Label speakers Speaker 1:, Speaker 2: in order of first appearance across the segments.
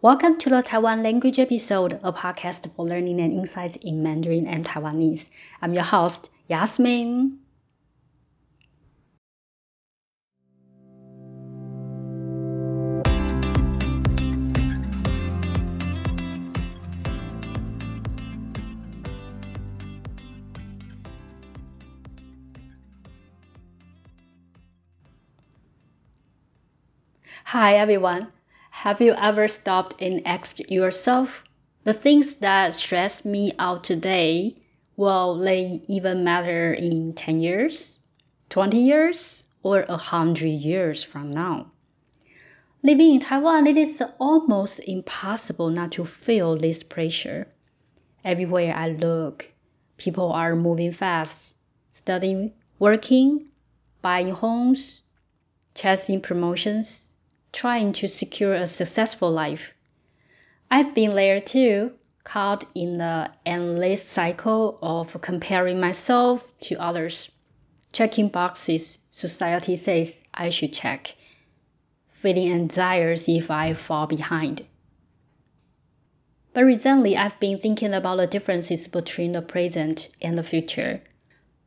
Speaker 1: Welcome to the Taiwan Language Episode, a podcast for learning and insights in Mandarin and Taiwanese. I'm your host, Yasmin. Hi everyone. Have you ever stopped and asked yourself, the things that stress me out today, will they even matter in 10 years, 20 years, or 100 years from now? Living in Taiwan, it is almost impossible not to feel this pressure. Everywhere I look, people are moving fast, studying, working, buying homes, chasing promotions, trying to secure a successful life. I've been there too, caught in the endless cycle of comparing myself to others, checking boxes society says I should check, feeling anxious if I fall behind. But recently, I've been thinking about the differences between the present and the future.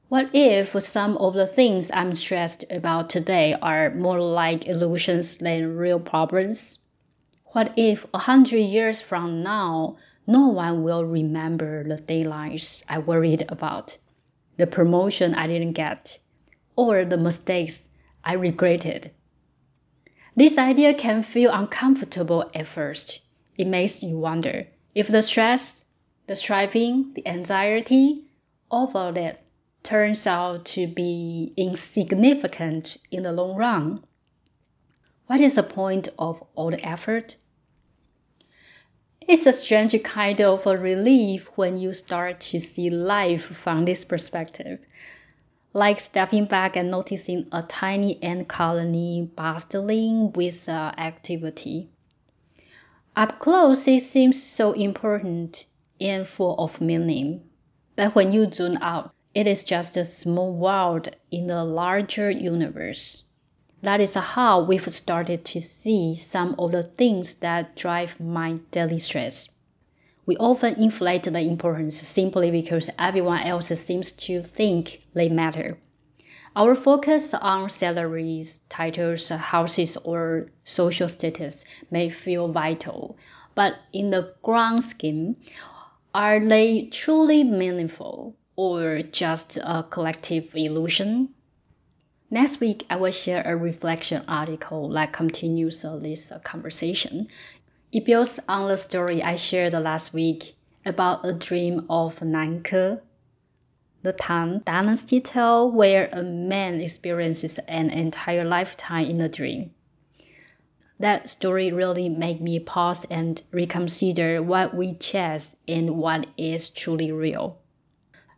Speaker 1: What if some of the things I'm stressed about today are more like illusions than real problems? What if 100 years from now, no one will remember the deadlines I worried about, the promotion I didn't get, or the mistakes I regretted? This idea can feel uncomfortable at first. It makes you wonder if the stress, the striving, the anxiety, all of that turns out to be insignificant in the long run. What is the point of all the effort? It's a strange kind of a relief when you start to see life from this perspective, like stepping back and noticing a tiny ant colony bustling with activity. Up close, it seems so important and full of meaning, but when you zoom out, it is just a small world in the larger universe. That is how we've started to see some of the things that drive my daily stress. We often inflate the importance simply because everyone else seems to think they matter. Our focus on salaries, titles, houses, or social status may feel vital, but in the grand scheme, are they truly meaningful or just a collective illusion? Next week, I will share a reflection article that continues this conversation. It builds on the story I shared last week about a dream of Nanke, the Tang Dynasty tale where a man experiences an entire lifetime in a dream. That story really made me pause and reconsider what we chase and what is truly real.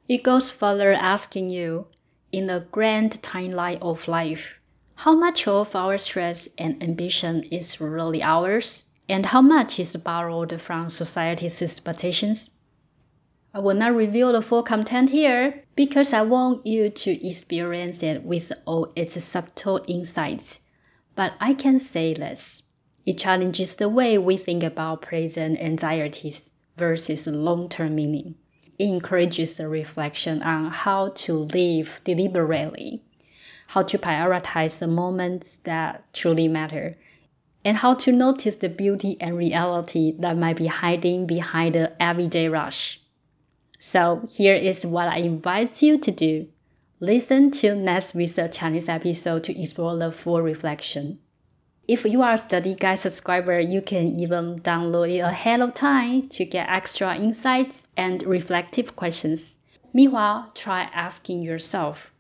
Speaker 1: It goes further asking you, in the grand timeline of life, how much of our stress and ambition is really ours, and how much is borrowed from society's expectations? I will not reveal the full content here because I want you to experience it with all its subtle insights. But I can say this. It challenges the way we think about present anxieties versus long-term meaning. It encourages the reflection on how to live deliberately, how to prioritize the moments that truly matter, and how to notice the beauty and reality that might be hiding behind the everyday rush. So here is what I invite you to do. Listen to next week's Chinese episode to explore the full reflection. If you are a Study Guide subscriber, you can even download it ahead of time to get extra insights and reflective questions. Meanwhile, try asking yourself,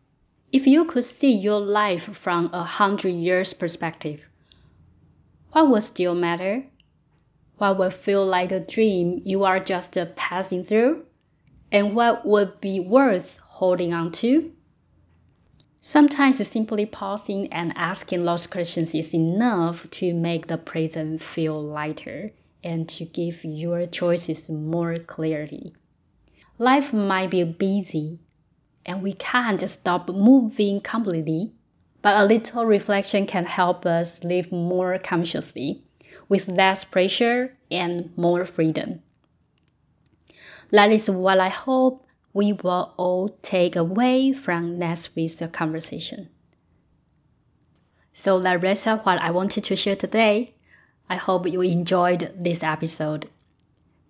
Speaker 1: if you could see your life from 100 years perspective, what would still matter? What would feel like a dream you are just passing through? And what would be worth holding on to? Sometimes simply pausing and asking those questions is enough to make the present feel lighter and to give your choices more clarity. Life might be busy and we can't stop moving completely, but a little reflection can help us live more consciously, with less pressure and more freedom. That is what I hope we will all take away from next week's conversation. So that wraps up what I wanted to share today. I hope you enjoyed this episode.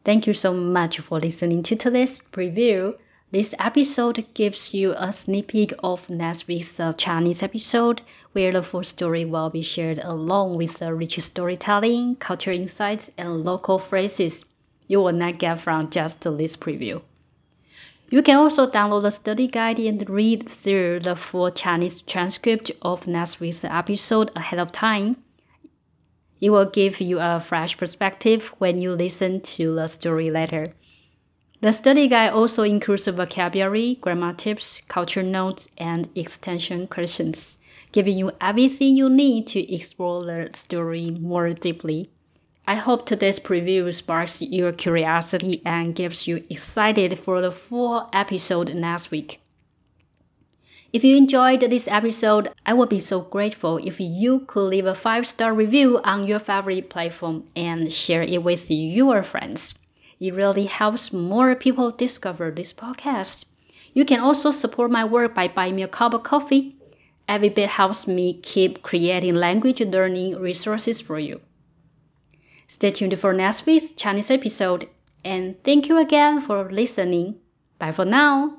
Speaker 1: Thank you so much for listening to today's preview. This episode gives you a sneak peek of next week's Chinese episode, where the full story will be shared along with the rich storytelling, culture insights, and local phrases you will not get from just this preview. You can also download the study guide and read through the full Chinese transcript of next week's episode ahead of time. It will give you a fresh perspective when you listen to the story later. The study guide also includes vocabulary, grammar tips, culture notes, and extension questions, giving you everything you need to explore the story more deeply. I hope today's preview sparks your curiosity and gets you excited for the full episode next week. If you enjoyed this episode, I would be so grateful if you could leave a 5-star review on your favorite platform and share it with your friends. It really helps more people discover this podcast. You can also support my work by buying me a cup of coffee. Every bit helps me keep creating language learning resources for you. Stay tuned for next week's Chinese episode, and thank you again for listening. Bye for now.